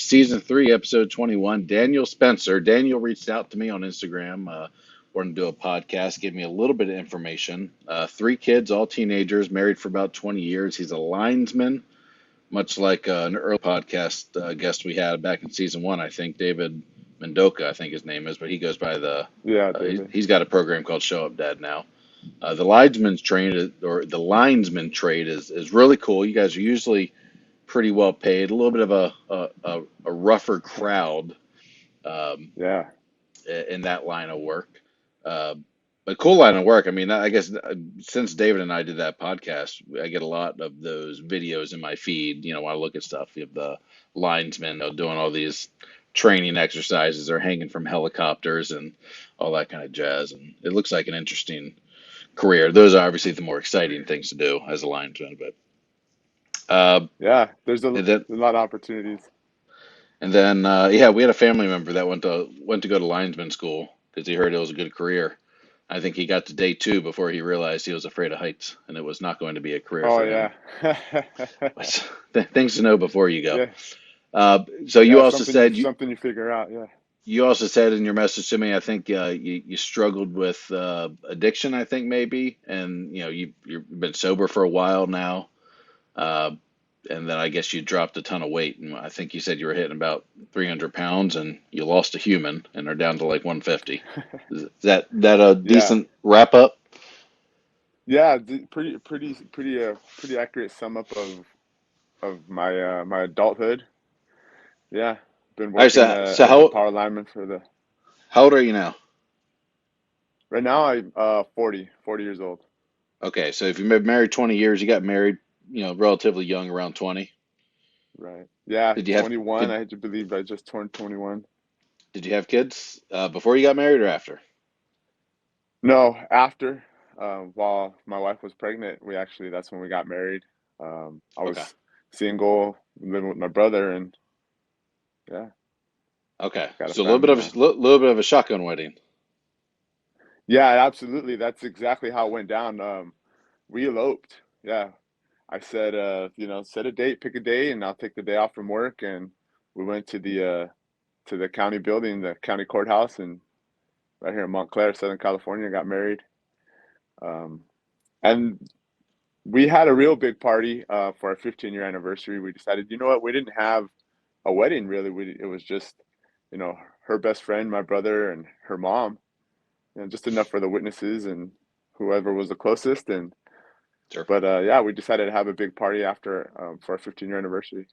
season 3, episode 21. Daniel Spencer. Daniel reached out to me on Instagram, wanted to do a podcast, gave me a little bit of information. 3 kids, all teenagers, married for about 20 years. He's a linesman, much like an early podcast guest we had back in season 1, I think, David Mendoka, I think his name is, but he goes by Yeah, David. he's got a program called Show Up Dad now. The linesman's trade or the linesman trade is really cool. You guys are usually pretty well paid, a little bit of a rougher crowd um, Yeah. in that line of work. Uh, but cool line of work. I mean, I guess since David and I did that podcast, I get a lot of those videos in my feed. When I look at stuff, you have the linesmen doing all these training exercises or hanging from helicopters and all that kind of jazz. And it looks like an interesting career. Those are obviously the more exciting things to do as a linesman. But Yeah. There's a and then lot of opportunities. yeah, we had a family member that went to go to linesman school because he heard it was a good career. I think he got to day 2 before he realized he was afraid of heights and it was not going to be a career Oh for him. yeah. But things to know before you go. Yeah. So you Yeah. also said Something you figure out. Yeah. you also said in your message to me, I think you struggled with addiction, I think maybe, and you've been sober for a while now. Uh, and then I guess you dropped a ton of weight, and I think you said you were hitting about 300 pounds, and you lost a human and are down to like 150. Is that a Yeah. decent wrap up? Yeah. Pretty accurate sum up of my adulthood. Yeah. Been All right, working so as a power lineman for the. how old are you now? Right now I'm 40 years old. Okay, so if you've been married 20 years, you got married, relatively young, around 20. Right. Yeah. Did you have 21. did I had to believe I just turned 21. did you have kids before you got married or after? No, after, while my wife was pregnant, that's when we got married. I Okay, was single, living with my brother, and yeah, okay. got a So a little bit family of now. little bit of a shotgun wedding. Yeah, absolutely. That's exactly how it went down. We eloped. Yeah. I said, set a date, pick a day, and I'll take the day off from work. And we went to the county building, the county courthouse, and right here in Montclair, Southern California, got married. Um, and we had a real big party for our 15-year anniversary. We decided, you know what, we didn't have a wedding really. It was just, you know, her best friend, my brother, and her mom, just enough for the witnesses and whoever was the closest. And Sure. but yeah, we decided to have a big party after for our 15-year anniversary.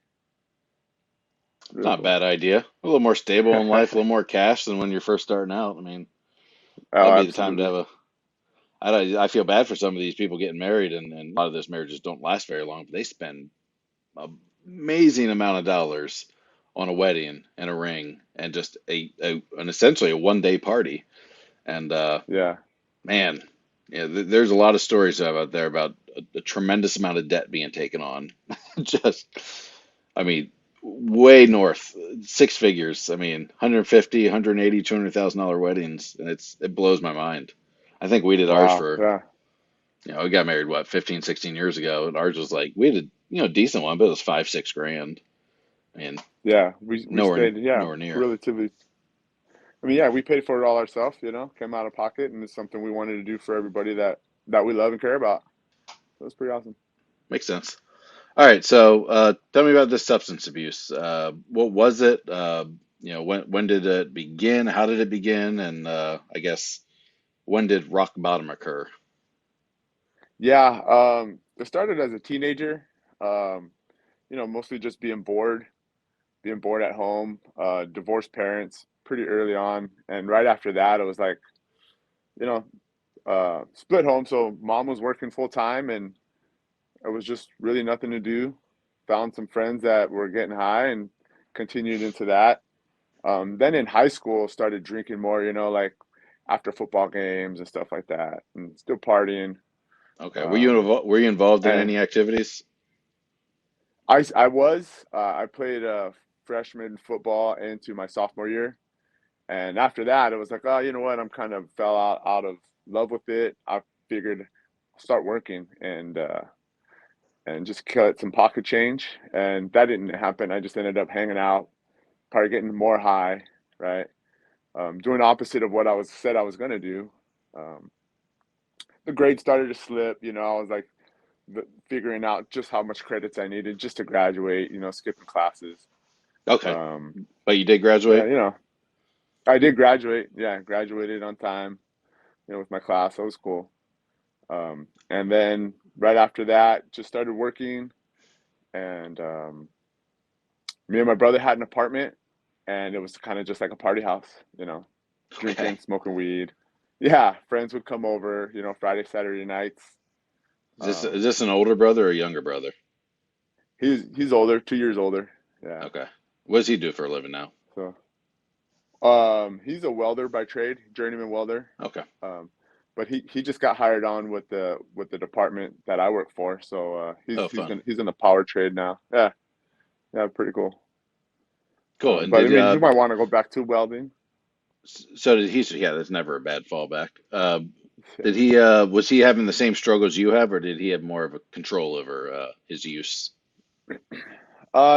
Really Not a cool. bad idea. A little more stable in life, a little more cash than when you're first starting out. I mean, Oh, that'd be the time to absolutely. have a. I feel bad for some of these people getting married, and a lot of those marriages don't last very long, but they spend an amazing amount of dollars on a wedding and a ring and just an essentially a 1 day party. And Yeah. man, yeah, there's a lot of stories out there about a tremendous amount of debt being taken on. Just, I mean, way north, 6 figures. I mean, 150, 180, $200,000 weddings, and it blows my mind. I think we did ours Wow. for, Yeah. we got married what, 15, 16 years ago, and ours was like we had a, decent one, but it was 5, 6 grand. I mean, Yeah. We nowhere stayed. Yeah. nowhere near. Relatively. I mean, yeah, we paid for it all ourselves. Came out of pocket, and it's something we wanted to do for everybody that we love and care about. So it's pretty awesome. Makes sense. All right, so tell me about this substance abuse. What was it? When did it begin? How did it begin? And I guess when did rock bottom occur? Yeah. It started as a teenager. Um, mostly just being bored at home. Divorced parents pretty early on, and right after that, it was like, you know, split home. So mom was working full time, and it was just really nothing to do. Found some friends that were getting high and continued into that. Then in high school, started drinking more, like after football games and stuff like that, and still partying. Okay, Um, were you involved in and any activities? I played freshman football into my sophomore year, and after that, it was like, oh, you know what? I'm kind of fell out of love with it. I figured I'll start working and just cut some pocket change, and that didn't happen. I just ended up hanging out, probably getting more high, right? Doing the opposite of what I was said I was gonna do. Um, the grades started to slip. I was like figuring out just how much credits I needed just to graduate. Skipping classes. Okay, Um, but you did yeah, graduate. I did graduate. Yeah, graduated on time. With my class, that was cool. And then right after that, just started working, and me and my brother had an apartment, and it was kind of just like a party house. Okay, Drinking, smoking weed. Yeah, friends would come over. Friday, Saturday nights. is Um, this an older brother or a younger brother? he's older, 2 years older. Yeah. Okay, what does he do for a living now? So he's a welder by trade, journeyman welder. Okay, Um, but he just got hired on with the department that I work for. So oh, fun, he's in the power trade now. Yeah, yeah, pretty cool. cool. And But I did mean, he might want to go back to welding. so did he? So yeah, that's never a bad fallback. Did Yeah. he? Was he having the same struggles you have, or did he have more of a control over his use?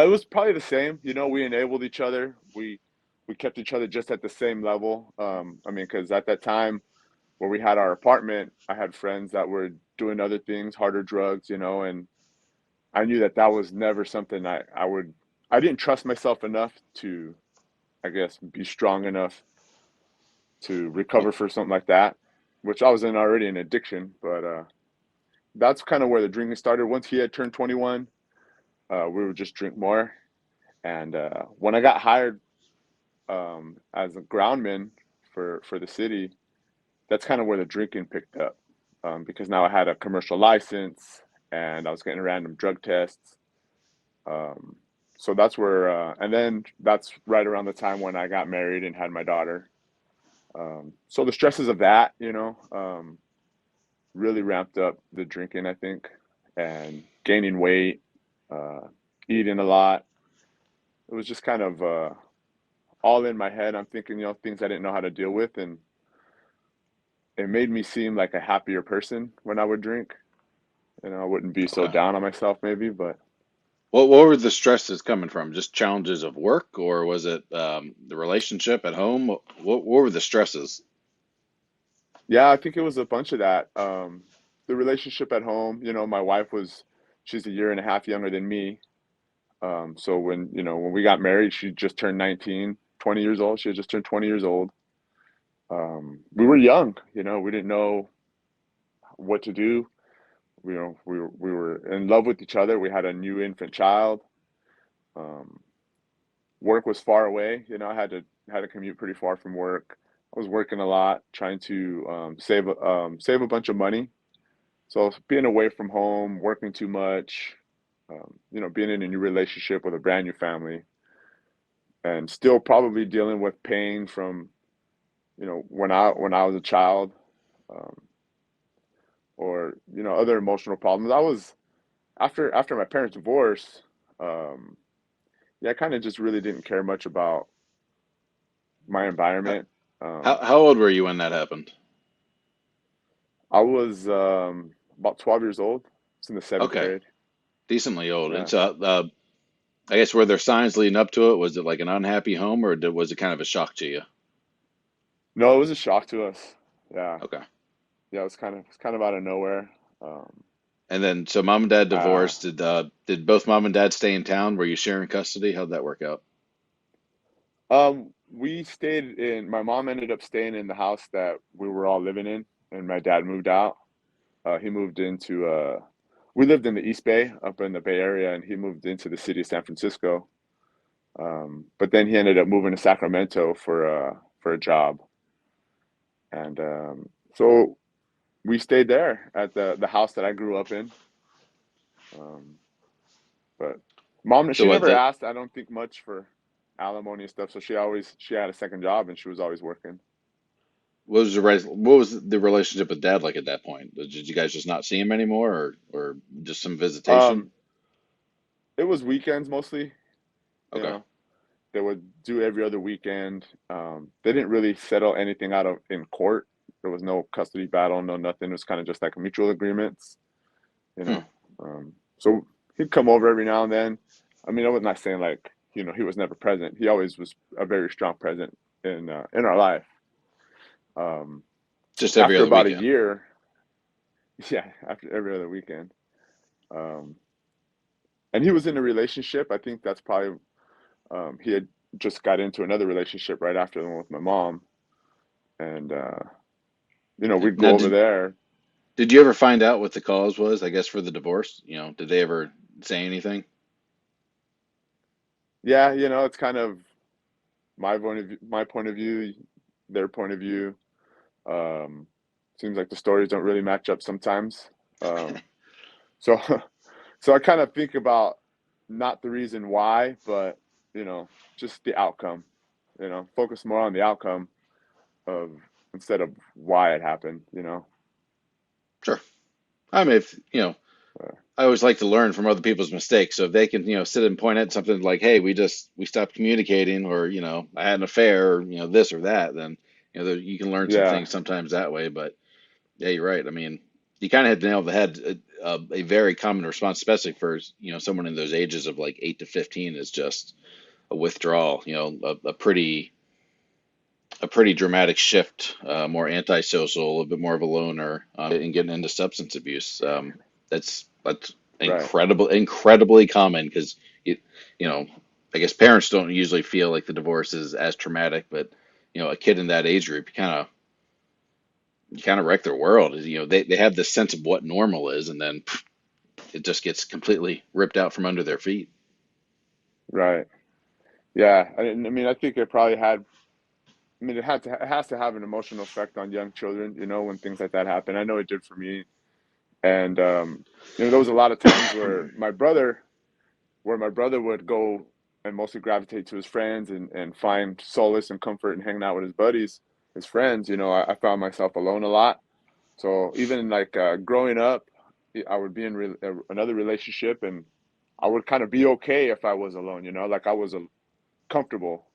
It was probably the same. We enabled each other. We kept each other just at the same level. I mean, because at that time where we had our apartment, I had friends that were doing other things, harder drugs, and I knew that that was never something I didn't trust myself enough to, I guess, be strong enough to recover for something like that, which I was in already an addiction. But that's kind of where the drinking started. Once he had turned 21, we would just drink more. And when I got hired as a groundman for the city, that's kind of where the drinking picked up, because now I had a commercial license and I was getting random drug tests. Um, so that's where, and then that's right around the time when I got married and had my daughter. So the stresses of that, really ramped up the drinking, I think, and gaining weight, uh, eating a lot. It was just kind of all in my head. I'm thinking, things I didn't know how to deal with, and it made me seem like a happier person when I would drink. I wouldn't be so Okay. down on myself, maybe, but What were the stresses coming from? Just challenges of work, or was it the relationship at home? What were the stresses? yeah, I think it was a bunch of that. The relationship at home, my wife she's a year and a half younger than me. So when we got married, she just turned 19, 20 years old. She had just turned 20 years old. We were young, we didn't know what to do. We were in love with each other. We had a new infant child. Um, Work was far away. I had to commute pretty far from work. I was working a lot, trying to save a bunch of money. So being away from home, working too much, being in a new relationship with a brand new family, and still probably dealing with pain from when I was a child, um, or other emotional problems. I was after my parents' divorce. Um, yeah, I kind of just really didn't care much about my How, environment. how Um, how old were you when that happened? I was about 12 years old. It's in the seventh Okay, grade. decently old. And Yeah. so, I guess were there signs leading up to it? Was it like an unhappy home, or was it kind of a shock to you? No, it was a shock to us. Yeah. Okay. Yeah, it's kind of out of nowhere. Um, And then, so mom and dad uh, divorced. Did both mom and dad stay in town? Were you sharing custody? How'd that work out? we stayed in. My mom ended up staying in the house that we were all living in, and my dad moved out. He moved into. We lived in the East Bay, up in the Bay Area, and he moved into the city of San Francisco. But then he ended up moving to Sacramento for a job, and so we stayed there at the house that I grew up in. Um, but mom, So she what never that asked. I don't think much for alimony and stuff. So she had a second job and she was always working. what was the relationship with dad like at that point? Did you guys just not see him anymore, or just some visitation? Um, it was weekends mostly. You Okay. know, they would do every other weekend. They didn't really settle anything out of in court. There was no custody battle, no nothing. It was kind of just like mutual agreements. You Hmm. know, so he'd come over every now and then. I mean, I was not saying like he was never present. He always was a very strong present in our life. Um, Just every After other about a weekend. year, yeah, after every other weekend, um, and he was in a relationship. I think that's probably he had just got into another relationship right after the one with my mom, and we'd Now, go over there. did you ever find out what the cause was, I guess, for the divorce? Did they ever say anything? Yeah, it's kind of my point of view, their point of view. Um, Seems like the stories don't really match up sometimes. So, so I kind of think about not the reason why, but you know, just the outcome. Focus more on the outcome of instead of why it happened. Sure. I mean, if, Uh, I always like to learn from other people's mistakes. So if they can, sit and point at something like, "Hey, we stopped communicating," or "I had an affair," or this or that, then you can learn some yeah, things sometimes that way. But yeah, you're right. I mean, you kind of hit the nail on the head. A very common response, especially for someone in those ages of like 8 to 15, is just a withdrawal. A pretty dramatic shift, more antisocial, a little bit more of a loner, and getting into substance abuse. That's right, incredibly common because you you know I guess parents don't usually feel like the divorce is as traumatic, but a kid in that age group, you kind of wreck their world. They have this sense of what normal is, and then it just gets completely ripped out from under their feet. right. Yeah, I mean, I think it probably had. I mean, it has to have an emotional effect on young children. When things like that happen. I know it did for me, and there was a lot of times where my brother would go and mostly gravitate to his friends and find solace and comfort in hanging out with his buddies, his friends. I found myself alone a lot. So even like growing up, I would be in another relationship, and I would kind of be okay if I was alone. Like I was comfortable.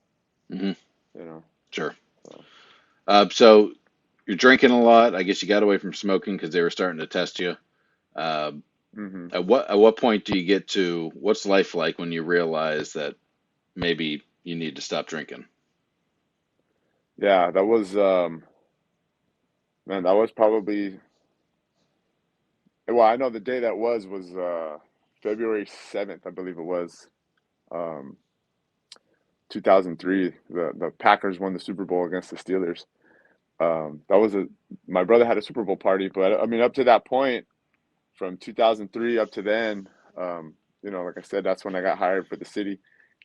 Hmm. You know. Sure. So, So you're drinking a lot. I guess you got away from smoking because they were starting to test you. Uh, hmm at what point do you get to what's life like when you realize that maybe you need to stop drinking? yeah, that was man, that was probably well, I know the day that was February 7th, I believe it was. Um 2003, the Packers won the Super Bowl against the Steelers. That was a My brother had a Super Bowl party, but I mean up to that point from 2003 up to then, like I said, that's when I got hired for the city,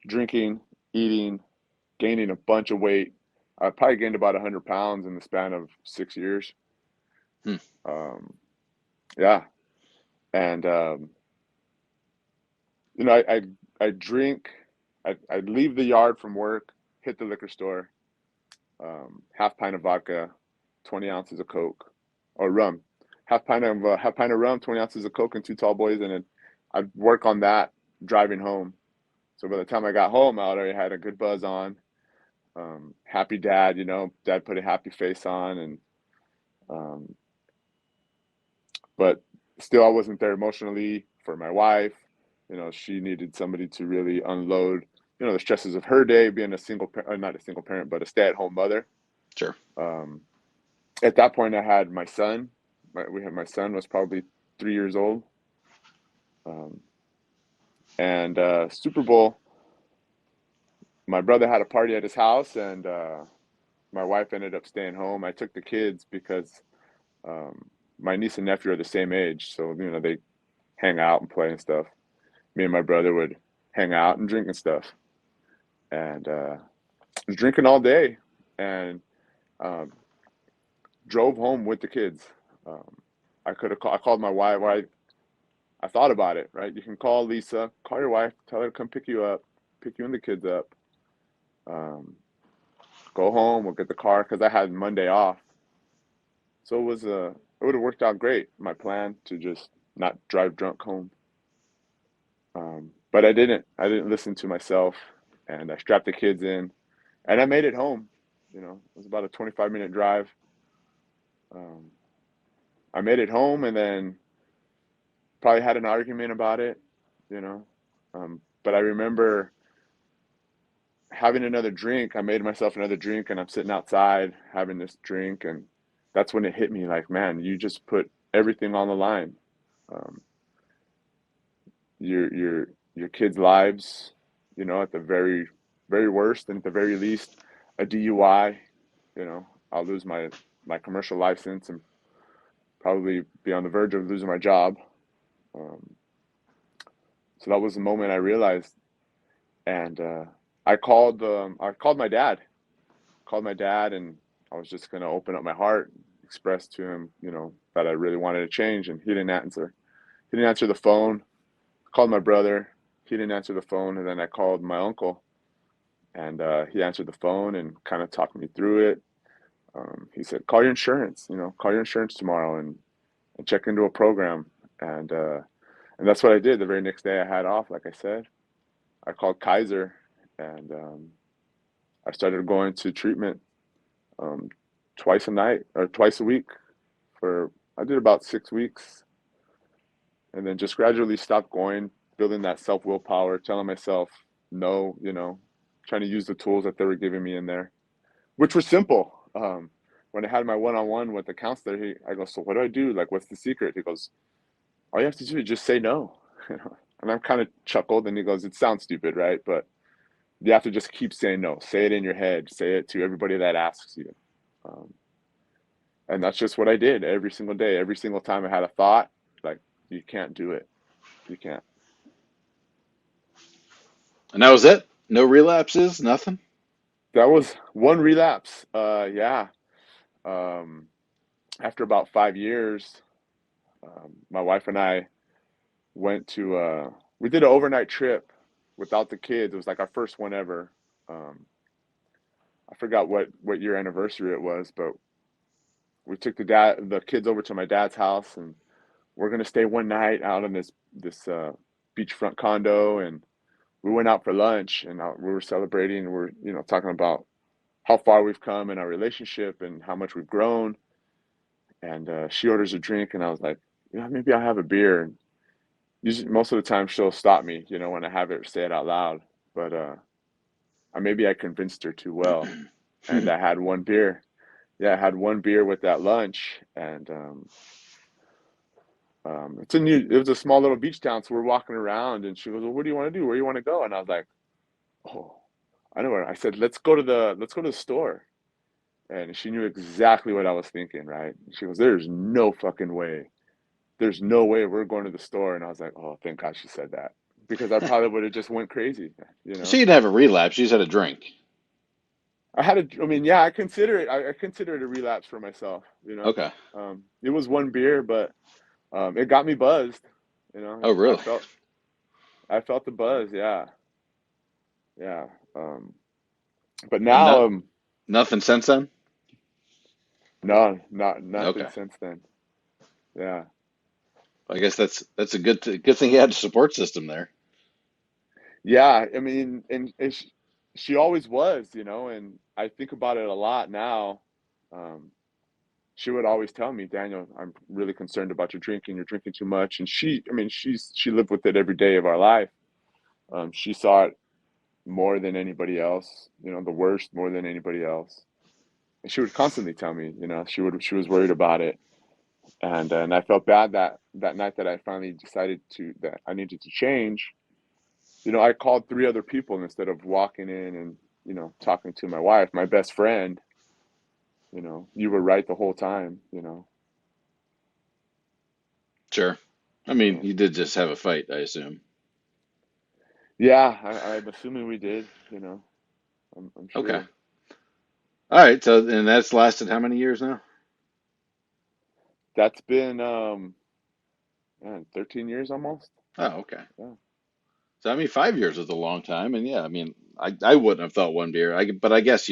drinking, eating, gaining a bunch of weight. I probably gained about 100 pounds in the span of 6 years. Hmm. Um, yeah. And, I drink, I'd leave the yard from work, hit the liquor store, half pint of vodka, 20 ounces of Coke or rum, half pint of rum, 20 ounces of Coke and two tall boys. And then I'd work on that driving home. So by the time I got home, I already had a good buzz on. Happy dad, dad put a happy face on, and um, but still, I wasn't there emotionally for my wife. She needed somebody to really unload, the stresses of her day, being not a single parent, but a stay-at-home mother. Sure. Um, at that point, I had my son. My son was probably 3 years old, um, and Super Bowl. My brother had a party at his house, and my wife ended up staying home. I took the kids because um, my niece and nephew are the same age, so they hang out and play and stuff. Me and my brother would hang out and drink and stuff, and I was drinking all day, and um, drove home with the kids. Um, I called my wife. I thought about it. Right, you can call Lisa, call your wife, tell her to come pick you up, pick you and the kids up. Um, Go home. We'll get the car because I had Monday off. So it would have worked out great. My plan to just not drive drunk home. But I didn't. I didn't listen to myself, and I strapped the kids in, and I made it home. It was about a 25-minute drive. Um, I made it home, and then probably had an argument about it. You know, but I remember having another drink, I made myself another drink, and I'm sitting outside having this drink, and that's when it hit me like, man, you just put everything on the line. Um, your kids' lives, at the very worst, and at the very least, a DUI. I'll lose my commercial license and probably be on the verge of losing my job. Um, so that was the moment I realized, and I called my dad. Called my dad, and I was just gonna open up my heart, express to him, that I really wanted to change, and he didn't answer. He didn't answer the phone. Called my brother. He didn't answer the phone, and then I called my uncle, and he answered the phone and kind of talked me through it. He said, "Call your insurance. Call your insurance tomorrow and check into a program." And uh, and that's what I did. The very next day I had off, like I said, I called Kaiser, and I started going to treatment um, twice a night or twice a week for I did about 6 weeks, and then just gradually stopped going, building that self willpower, telling myself no, trying to use the tools that they were giving me in there, which were simple. When I had my one on one with the counselor, I go, so what do I do? Like, what's the secret? He goes, all you have to do is just say no. And I'm kind of chuckled, and he goes, it sounds stupid, right? But you have to just keep saying no. Say it in your head. Say it to everybody that asks you. Um, and that's just what I did every single day. Every single time I had a thought, like, you can't do it. You can't. And that was it. No relapses, nothing. That was one relapse. Yeah. Um, After about 5 years, my wife and I went to, we did an overnight trip without the kids. It was like our first one ever. Um, I forgot what year anniversary it was, but we took the kids over to my dad's house, and we're gonna stay one night out in this beachfront condo, and we went out for lunch, and we were celebrating. And we're talking about how far we've come in our relationship and how much we've grown. And she orders a drink, and I was like, maybe I'll have a beer. And usually, most of the time, she'll stop me, when I have it or say it out loud. But maybe I convinced her too well, and I had one beer. Yeah, I had one beer with that lunch, and it was a small little beach town, so we're walking around, and she goes, "Well, what do you want to do? Where do you want to go?" And I was like, "Oh, I know where." I said, "Let's go to the store." And she knew exactly what I was thinking, right? She goes, "There's no fucking way. There's no way we're going to the store." And I was like, "Oh, thank God she said that, because I probably would have just went crazy, you So know." you didn't have a relapse. You just had a drink. I mean, yeah, I consider it. I consider it a relapse for myself. Okay. It was one beer, but it got me buzzed. Oh, really? I felt the buzz. Yeah, yeah. Um, but And now, nothing since then? no, not nothing Okay. since then. Yeah, I guess that's a good thing you had a support system there. yeah. I mean, and she always was, and I think about it a lot now. Um, she would always tell me, Daniel, I'm really concerned about your drinking. You're drinking too much. And I mean, she lived with it every day of our life. She saw it more than anybody else, the worst more than anybody else. And she would constantly tell me, she was worried about it. And I felt bad that night that I finally decided that I needed to change. I called three other people instead of walking in and, talking to my wife, my best friend. You were right the whole time. Sure. I mean, So you did just have a fight, I assume. yeah, I'm assuming we did. I'm Okay. sure. All right. So, and that's lasted how many years now? That's been man, 13 years almost. Oh, okay. Yeah, So, I mean, 5 years is a long time, and yeah, I mean, I wouldn't have thought one beer. But I guess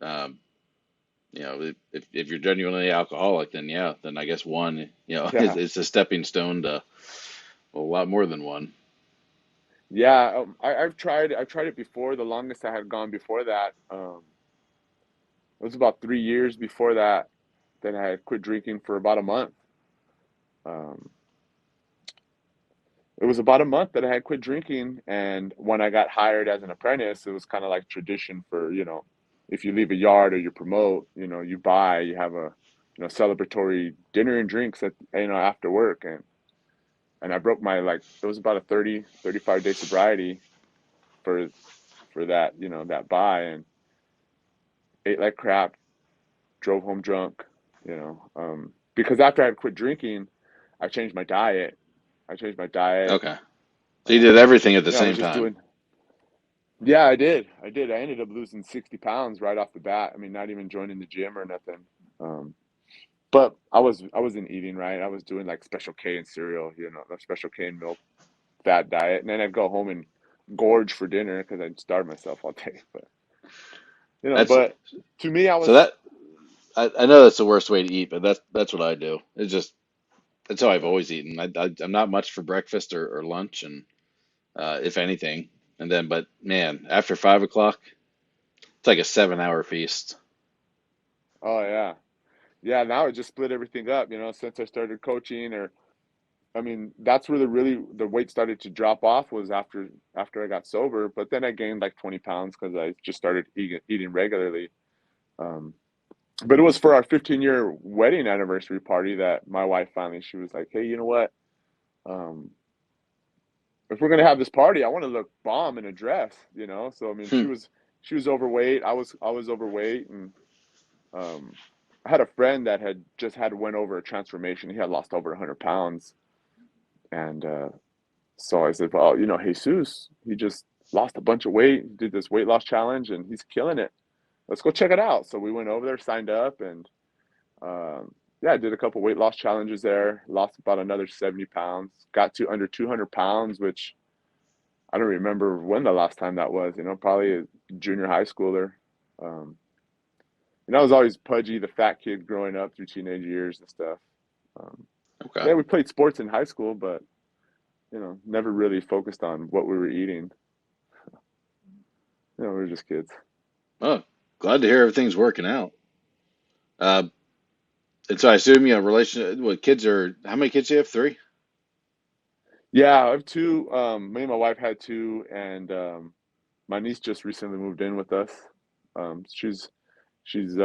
um, if you're genuinely alcoholic, then yeah, then I guess one, is yeah, it's a stepping stone to a lot more than one. yeah. I've tried it before. The longest I had gone before that, it was about 3 years before that. Then I had quit drinking for about a month. Um, it was about a month that I had quit drinking. And when I got hired as an apprentice, it was kind of like tradition for, if you leave a yard or you promote, you buy, you have a, celebratory dinner and drinks at, after work. And I broke my, like, it was about a 35 day sobriety for, that, that buy, and ate like crap, drove home drunk, because after I had quit drinking, I changed my diet. I changed my diet. Okay. So you did everything at the I was same just time. doing. Yeah, I did. I did. I ended up losing 60 pounds right off the bat. I mean, not even joining the gym or nothing. Um, but I wasn't eating right. I was doing like Special K and cereal, the Special K and milk fat diet, and then I'd go home and gorge for dinner because I'd starve myself all day. But That's but to me, I so was. that I know that's the worst way to eat, but that's what I do. It's just that's how I've always eaten. I'm not much for breakfast or lunch, and if anything, and then but man, after 5 o'clock, it's like a 7 hour feast. Oh yeah, yeah. Now I just split everything up. Since I started coaching, or I mean, that's where the weight started to drop off was after I got sober. But then I gained like 20 pounds because I just started eating regularly. Um, but it was for our 15-year wedding anniversary party that my wife finally, she was like, "Hey, you know what? Um, if we're gonna have this party, I want to look bomb in a dress." So I mean, Hmm. she was overweight. I was overweight, and um, I had a friend that had just went over a transformation. He had lost over 100 pounds, and so I said, "Well, Jesus, he just lost a bunch of weight, did this weight loss challenge, and he's killing it. Let's go check it out." So we went over there, signed up, and yeah, I did a couple weight loss challenges there. Lost about another 70 pounds. Got to under 200 pounds, which I don't remember when the last time that was. Probably a junior high schooler. Um, I was always pudgy, the fat kid growing up through teenage years and stuff. Um, Okay. yeah, we played sports in high school, but never really focused on what we were eating. We were just kids. Oh, glad to hear everything's working out. Uh, and so I assume relation. What kids are? How many kids do you have? Three. Yeah, I have two. Me and my wife had two, and my niece just recently moved in with us. She's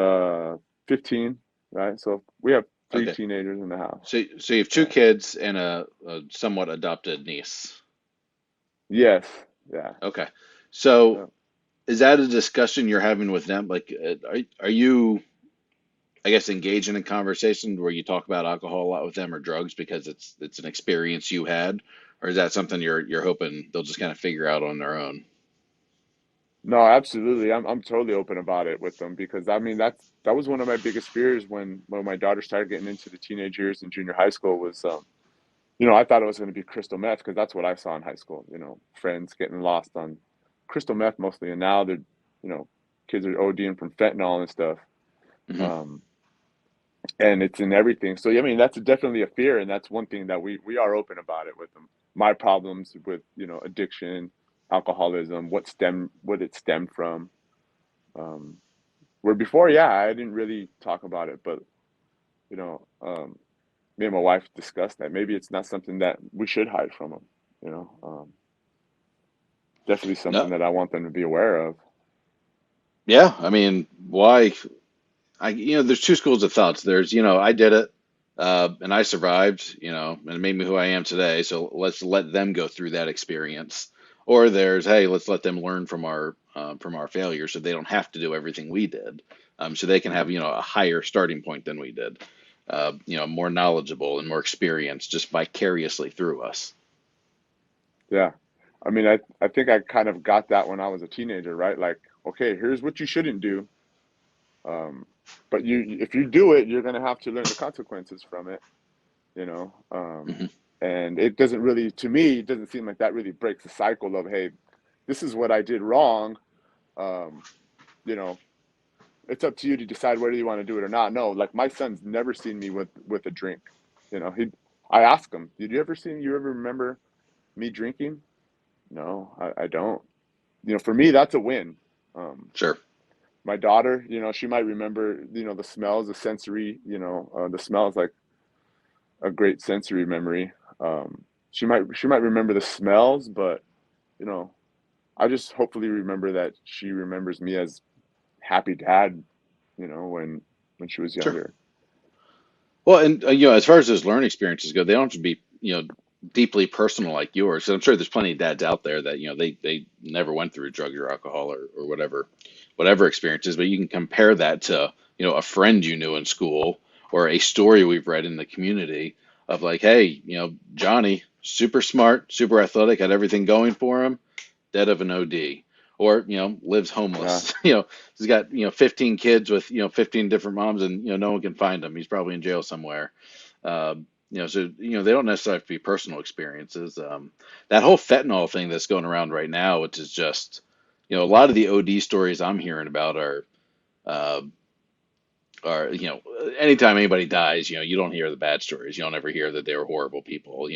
15, right? So we have three Okay. teenagers in the house. So you have two Yeah. kids and a somewhat adopted niece. Yes. Yeah. Okay. So Yeah. is that a discussion you're having with them? Like, are you, I guess, engaging in conversation where you talk about alcohol a lot with them or drugs because it's an experience you had, or is that something you're hoping they'll just kind of figure out on their own? No, absolutely. I'm totally open about it with them because I mean that was one of my biggest fears when my daughter started getting into the teenage years in junior high school was I thought it was going to be crystal meth because that's what I saw in high school. Friends getting lost on crystal meth mostly, and now they're you know kids are ODing from fentanyl and stuff. Hmm. Um, and it's in everything. So I mean, that's definitely a fear, and that's one thing that we are open about it with them. My problems with addiction, alcoholism, what it stemmed from. Um, where before, yeah, I didn't really talk about it, but you know, um, me and my wife discussed that maybe it's not something that we should hide from them. Definitely something No, that I want them to be aware of. yeah. I mean, why? There's two schools of thoughts. There's, I did it, and I survived, and it made me who I am today. So let's let them go through that experience. Or there's, hey, let's let them learn from our failures, so they don't have to do everything we did. So they can have, Hmm. a higher starting point than we did. More knowledgeable and more experienced just vicariously through us. Yeah, I mean, I think I kind of got that when I was a teenager, right? Like, okay, here's what you shouldn't do. Um, but if you do it, you're gonna have to learn the consequences from it, you know. Hmm. And it doesn't really, to me, it doesn't seem like that really breaks the cycle of, hey, this is what I did wrong. Um, you know, it's up to you to decide whether you want to do it or not. No, like my son's never seen me with a drink. I ask him, did you ever remember me drinking? No, I don't. For me, that's a win. Um, Sure. my daughter, she might remember, the smells, the sensory, the smells like a great sensory memory. she might remember the smells, but you know, I just hopefully remember that she remembers me as happy dad, when she was Sure. younger. Well, and as far as those learning experiences go, they don't have to be deeply personal like yours. And I'm sure there's plenty of dads out there that they never went through drugs or alcohol or whatever experiences, but you can compare that to a friend you knew in school or a story we've read in the community of like, hey, Johnny, super smart, super athletic, had everything going for him, dead of an OD, or lives Yeah, homeless. He's got 15 kids with 15 different moms, and no one can find him. He's probably in jail somewhere. So they don't necessarily have to be personal experiences. That whole fentanyl thing that's going around right now, which is just a lot of the OD stories I'm hearing about uh, are anytime anybody dies, you don't hear the bad stories. You don't ever hear that they were horrible people.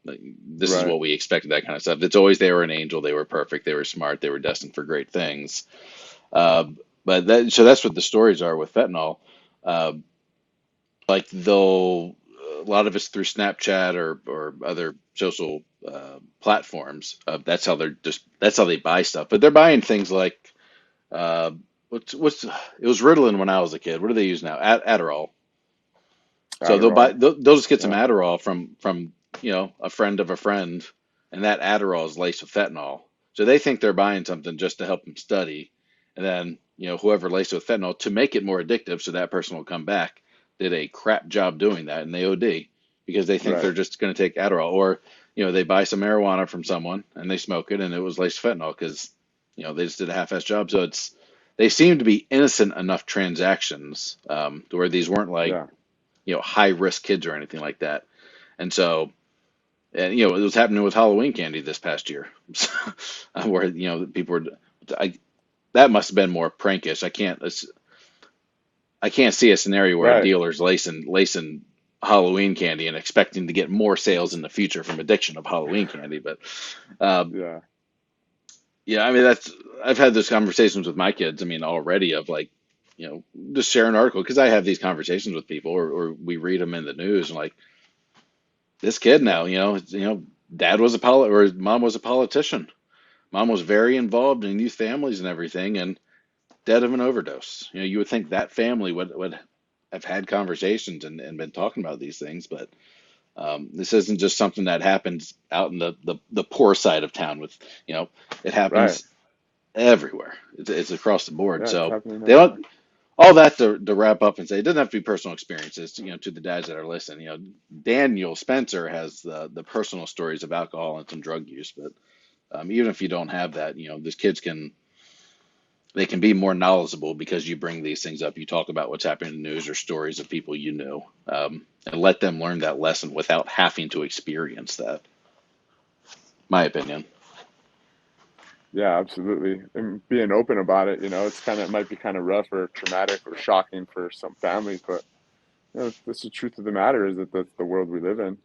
Like, this is right. what we expected, that kind of stuff. It's always they were an angel, they were perfect, they were smart, they were destined for great things. uh, but that's what the stories are with fentanyl. uh, like they'll A lot of it's through Snapchat or other social platforms. That's how they buy stuff, but they're buying things like uh, what's it was Ritalin when I was a kid. What do they use now? Adderall. So Adderall. they'll just get some Yeah, Adderall from a friend of a friend, and that Adderall is laced with fentanyl. So they think they're buying something just to help them study, and then whoever laced it with fentanyl to make it more addictive, so that person will come back, did a crap job doing that, and they OD because they think they're right. just going to take Adderall, or they buy some marijuana from someone and they smoke it, and it was laced with fentanyl because they just did a half-ass job. So they seem to be innocent enough transactions to where these weren't like Yeah, high risk kids or anything like that. And so, and it was happening with Halloween candy this past year, where people were. I, that must have been more prankish. I can't see a scenario where a right. dealer's lacing Halloween candy and expecting to get more sales in the future from addiction of Halloween candy. But um, Yeah, yeah, I mean I've had those conversations with my kids. I mean already of like just share an article because I have these conversations with people or we read them in the news and like this kid now, dad was a or his mom was a politician. Mom was very involved in youth families and everything, and dead of an overdose. You would think that family would have had conversations and been talking about these things, but this isn't just something that happens out in the poor side of town. It right. happens everywhere. It's across the board. Yeah, it's So happening they everywhere. don't. All that to wrap up and say, it doesn't have to be personal experiences. To the dads that are listening, Daniel Spencer has the personal stories of alcohol and some drug use, but even if you don't have that, these kids they can be more knowledgeable because you bring these things up. You talk about what's happening in the news or stories of people and let them learn that lesson without having to experience that. My opinion. Yeah, absolutely. And being open about it, it might be kind of rough or traumatic or shocking for some families, but that's the truth of the matter is that that's the world we live in.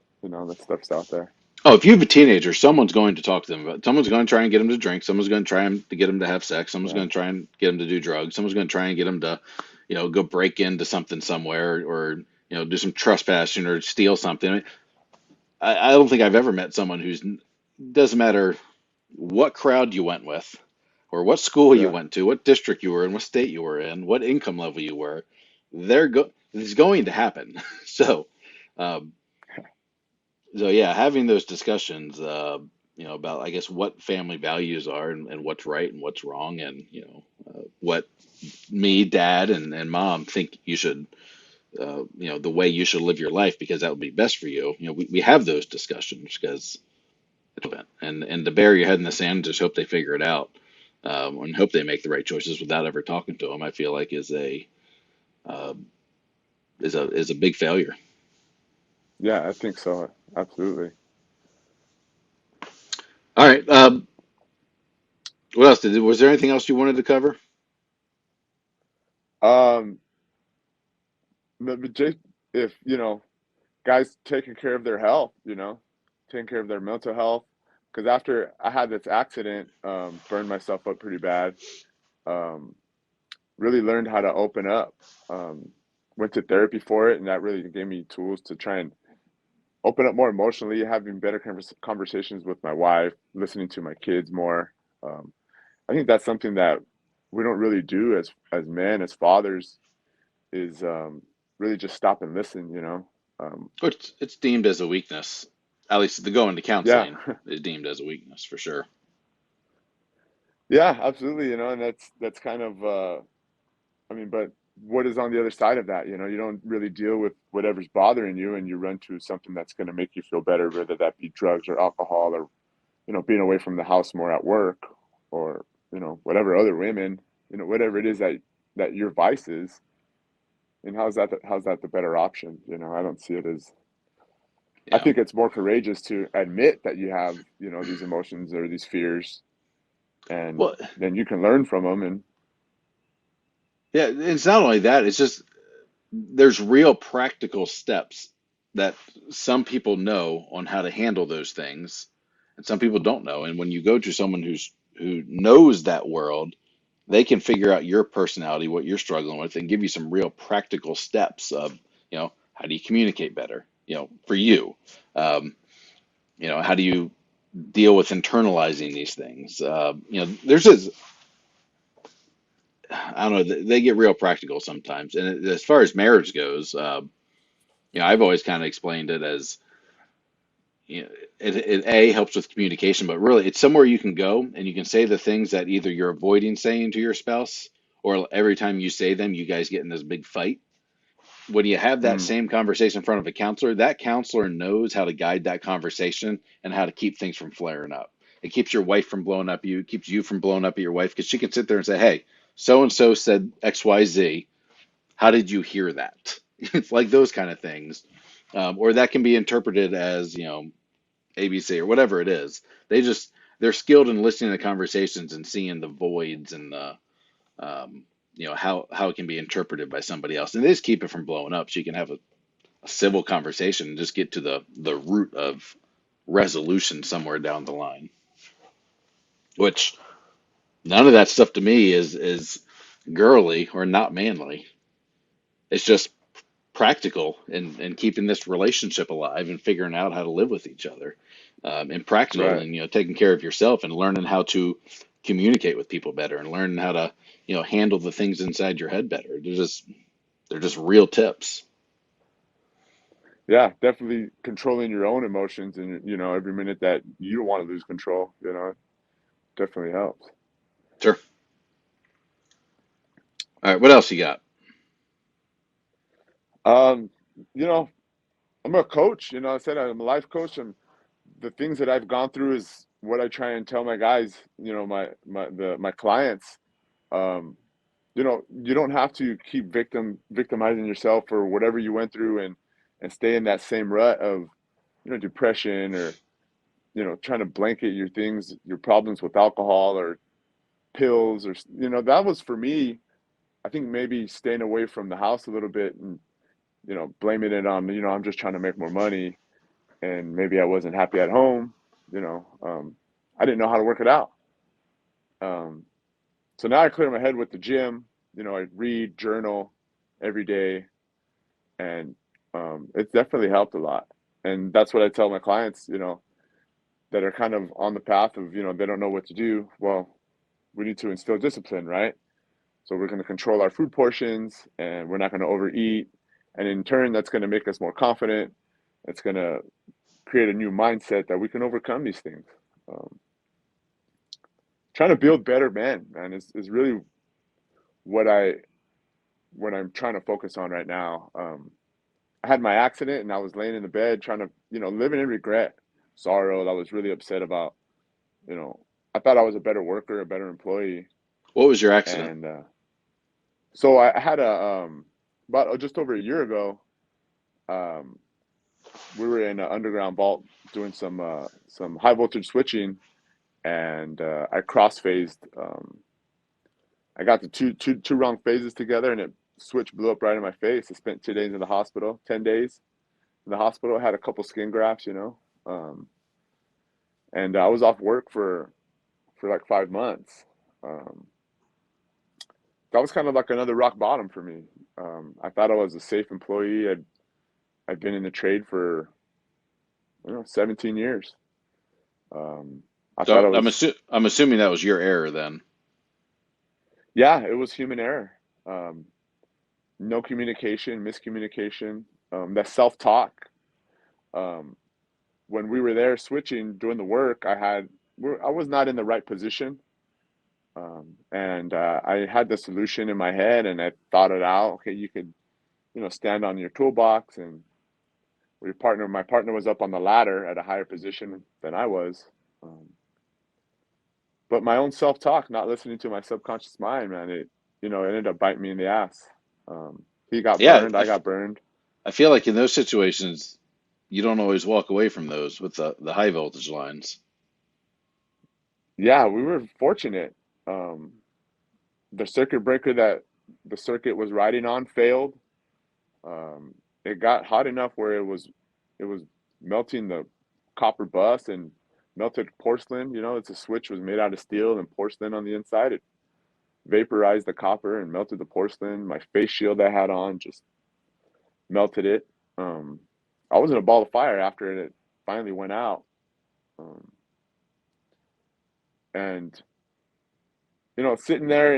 That stuff's out there. Oh, if you have a teenager, someone's going to talk to them about. Someone's going to try and get them to drink. Someone's going to try to get them to have sex. Someone's Yeah, going to try and get them to do drugs. Someone's going to try and get them to, go break into something somewhere or do some trespassing or steal something. I don't think I've ever met someone who's doesn't matter what crowd you went with, or what school you yeah, went to, what district you were in, what state you were in, what income level you were. It's going to happen. So, um, so yeah, having those discussions, about I guess what family values are and what's right and what's wrong, and what me, dad, and mom think you should, the way you should live your life because that would be best for you. We have those discussions because it's relevant. And to bury your head in the sand, and just hope they figure it out, and hope they make the right choices without ever talking to them. I feel like uh, is a big failure. yeah. I think so. Absolutely. All right. What else was there anything else you wanted to cover? Um, but just if guys taking care of their health, taking care of their mental health, because after I had this accident, burned myself up pretty bad. Um, really learned how to open up. Um, went to therapy for it, and that really gave me tools to try and open up more emotionally, having better conversations with my wife, listening to my kids more. Um, I think that's something that we don't really do as men, as fathers, is really just stop and listen. Um, It's deemed as a weakness. At least the going to yeah, counseling is deemed as a weakness for sure. yeah, absolutely. And that's kind of I mean, but what is on the other side of that? You don't really deal with whatever's bothering you, and you run to something that's going to make you feel better, whether that be drugs or alcohol or being away from the house more at work, or whatever, other women, whatever it is that your vice is. And how's that the better option? I don't see it as. I Yeah. think it's more courageous to admit that you have these emotions or these fears, and Well, then you can learn from them. And yeah, it's not only that, it's just there's real practical steps that some people know on how to handle those things, and some people don't know. And when you go to someone who knows that world, they can figure out your personality, what you're struggling with, and give you some real practical steps of, how do you communicate better, for you. How do you deal with internalizing these things? There's this, I don't know, they get real practical sometimes. And as far as marriage goes, I've always kind of explained it as, it A helps with communication, but really it's somewhere you can go and you can say the things that either you're avoiding saying to your spouse, or every time you say them, you guys get in this big fight. When you have that mm, same conversation in front of a counselor, that counselor knows how to guide that conversation and how to keep things from flaring up. It keeps your wife from blowing up you, it keeps you from blowing up at your wife, because she can sit there and say, hey, so and so said XYZ. How did you hear that? It's like those kind of things. Or that can be interpreted as, ABC or whatever it is. They're skilled in listening to conversations and seeing the voids and the, how it can be interpreted by somebody else. And they just keep it from blowing up so you can have a civil conversation and just get to the root of resolution somewhere down the line. Which none of that stuff to me is girly or not manly. It's just practical and keeping this relationship alive and figuring out how to live with each other, and practical, right. and taking care of yourself and learning how to communicate with people better and learning how to handle the things inside your head better. They're just real tips. Yeah, definitely controlling your own emotions, and every minute that you don't want to lose control, definitely helps. Sure. All right, what else you got? Um, you know, I'm a coach. I said I'm a life coach, and the things that I've gone through is what I try and tell my guys. My clients. Um, you don't have to keep victimizing yourself for whatever you went through, and stay in that same rut of depression, or trying to blanket your problems with alcohol or pills, or that was for me. I think maybe staying away from the house a little bit, and blaming it on I'm just trying to make more money, and maybe I wasn't happy at home. I didn't know how to work it out. Um, so now I clear my head with the gym. I read, journal every day, and it's definitely helped a lot. And that's what I tell my clients, that are kind of on the path of they don't know what to do. Well, we need to instill discipline, right? So we're going to control our food portions, and we're not going to overeat. And in turn, that's going to make us more confident. It's going to create a new mindset that we can overcome these things. Um, Trying to build better men, man, is really what I'm trying to focus on right now. I had my accident, and I was laying in the bed trying to, living in regret, sorrow. I was really upset about, you know, I thought I was a better worker, a better employee. What was your accident? And so I had about just over a year ago, um, we were in an underground vault doing some high voltage switching, and I cross phased. I got the two wrong phases together, and it switch blew up right in my face. I spent 2 days in the hospital, 10 days in the hospital. I had a couple skin grafts, um, and I was off work for like 5 months. Um, that was kind of like another rock bottom for me. I thought I was a safe employee. I'd been in the trade for 17 years. Um, I thought So I was, I'm assuming that was your error then. yeah, it was human error. Um, no communication, miscommunication, that self-talk. Um, when we were there switching doing the work, I was not in the right position. And I had the solution in my head and I thought it out. Okay, you could, stand on your toolbox and my partner was up on the ladder at a higher position than I was. Um, but my own self-talk, not listening to my subconscious mind, man, it ended up biting me in the ass. He got Yeah, burned, I got burned. I feel like in those situations, you don't always walk away from those with the high voltage lines. Yeah, we were fortunate. Um, the circuit breaker that the circuit was riding on failed. Um, it got hot enough where it was melting the copper bus and melted porcelain. It's a switch was made out of steel and porcelain on the inside. It vaporized the copper and melted the porcelain. My face shield I had on just melted it. Um, I was in a ball of fire after it finally went out. Um, and sitting there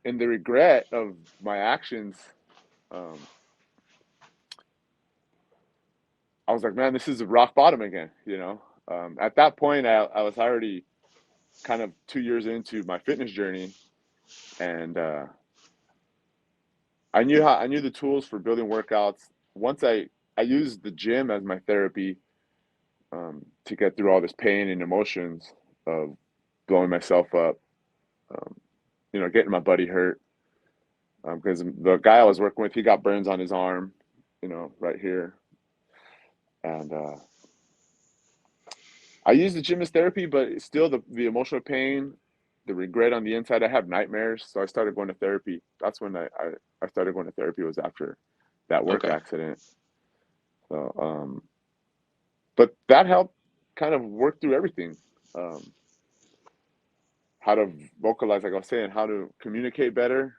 in the regret of my actions, um, I was like, man, this is rock bottom again. At that point, I was already kind of 2 years into my fitness journey, and I knew the tools for building workouts. Once I used the gym as my therapy, to get through all this pain and emotions of blowing myself up, um, getting my buddy hurt. Because the guy I was working with, he got burns on his arm, right here, and I use the gym as therapy, but still the emotional pain, the regret on the inside. I have nightmares, so I started going to therapy. That's when I started going to therapy was after that work Okay. accident. So, but that helped kind of work through everything. Um, how to vocalize, like I was saying, how to communicate better.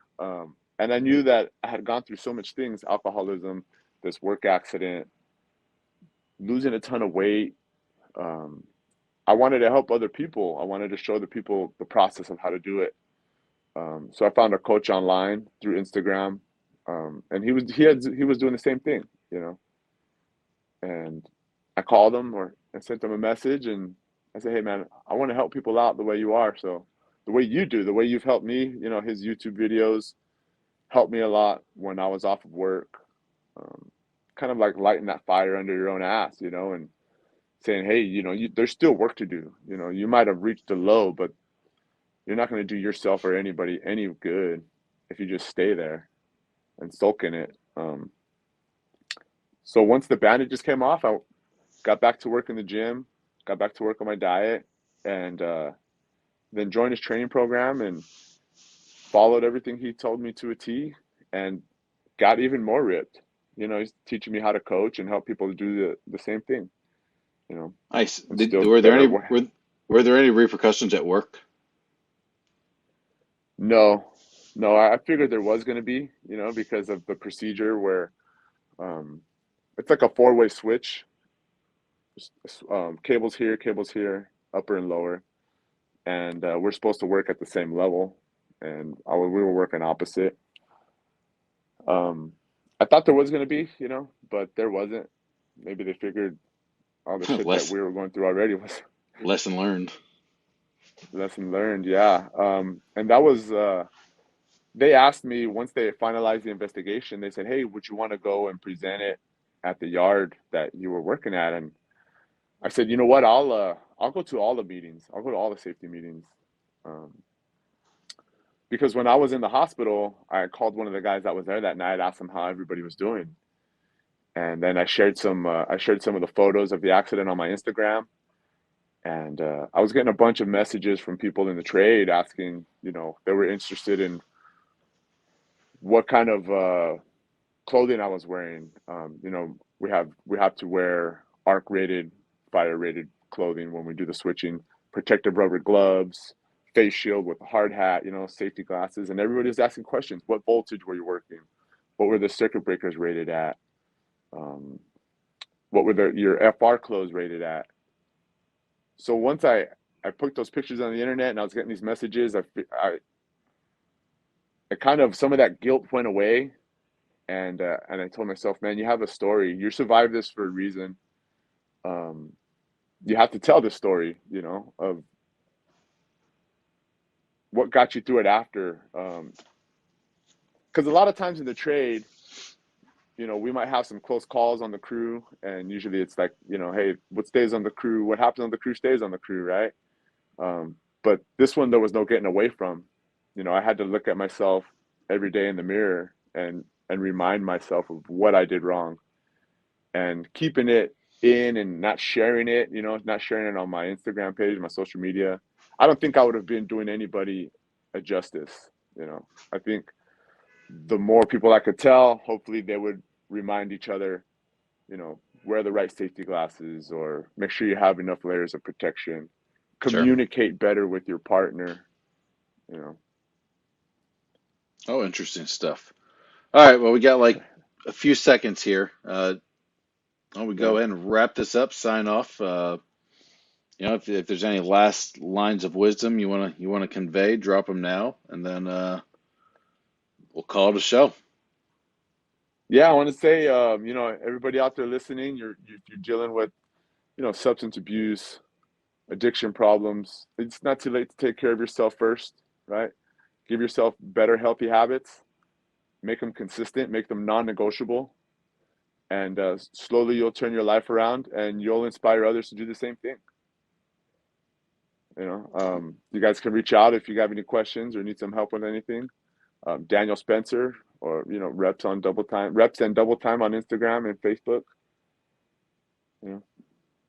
And I knew that I had gone through so much things: alcoholism, this work accident, losing a ton of weight. Um, I wanted to help other people. I wanted to show the people the process of how to do it. So I found a coach online through Instagram, and he was doing the same thing, And I called him or I sent him a message, and I said, "Hey, man, I want to help people out the way you are. So the way you do, the way you've helped me, his YouTube videos helped me a lot when I was off of work. Um, kind of like lighting that fire under your own ass, and saying, hey, there's still work to do. You might have reached a low, but you're not going to do yourself or anybody any good if you just stay there and sulk in it. So once the bandages came off, I got back to work in the gym, got back to work on my diet, and then joined his training program and followed everything he told me to a T and got even more ripped. He's teaching me how to coach and help people do the same thing, you know, Nice. instills better. Were there any repercussions at work? No, no, I figured there was going to be, because of the procedure where um, it's like a four-way switch. Cables here, upper and lower, and we're supposed to work at the same level, and we were working opposite. Um, I thought there was going to be, but there wasn't. Maybe they figured all the shit that Less we were going through already was lesson learned. lesson learned. Yeah. And that was, they asked me once they finalized the investigation, they said, hey, would you want to go and present it at the yard that you were working at? And I said, you know what? I'll go to all the meetings. I'll go to all the safety meetings. Um, because when I was in the hospital, I called one of the guys that was there that night, asked him how everybody was doing. And then I shared some of the photos of the accident on my Instagram. And I was getting a bunch of messages from people in the trade asking, they were interested in what kind of clothing I was wearing. We have to wear ARC rated, fire rated clothing when we do the switching, protective rubber gloves, face shield with a hard hat, safety glasses, and everybody was asking questions. What voltage were you working? What were the circuit breakers rated at? Um, what were your FR clothes rated at? So once I put those pictures on the internet and I was getting these messages, I kind of, some of that guilt went away, and I told myself, man, you have a story. You survived this for a reason. Um, you have to tell the story, you know, of what got you through it after. Because a lot of times in the trade, you know, we might have some close calls on the crew, and usually it's like, you know, hey, what stays on the crew, what happens on the crew stays on the crew, right? But this one, there was no getting away from. You know, I had to look at myself every day in the mirror and remind myself of what I did wrong, and keeping it in and not sharing it, you know, not sharing it on my Instagram page, my social media. I don't think I would have been doing anybody a justice, you know. I think the more people I could tell, hopefully they would remind each other, you know, wear the right safety glasses, or make sure you have enough layers of protection, Sure. communicate better with your partner, you know. Oh, interesting stuff. All right. Well, we got like a few seconds here. Why don't we Yeah. go ahead and wrap this up, sign off. You know, if there's any last lines of wisdom you wanna convey, drop them now, and then we'll call it a show. Yeah, I want to say, you know, everybody out there listening, you're dealing with, you know, substance abuse, addiction problems. It's not too late to take care of yourself first, right? Give yourself better, healthy habits, make them consistent, make them non-negotiable, and slowly you'll turn your life around and you'll inspire others to do the same thing. You know, you guys can reach out if you have any questions or need some help with anything. Daniel Spencer, or, you know, reps and double time on Instagram and Facebook. You know,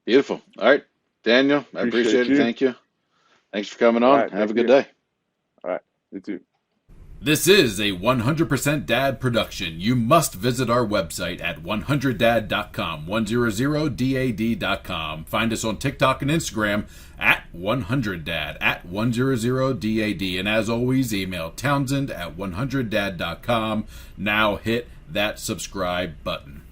Beautiful. All right, Daniel, I appreciate appreciate it. you. Thank you. Thanks for coming All on. right, Have thank a good you. day. All right, you too. This is a 100% Dad production. You must visit our website at 100dad.com, 100dad.com. Find us on TikTok and Instagram at 100dad, at 100dad. And as always, email Townsend at 100dad.com. Now hit that subscribe button.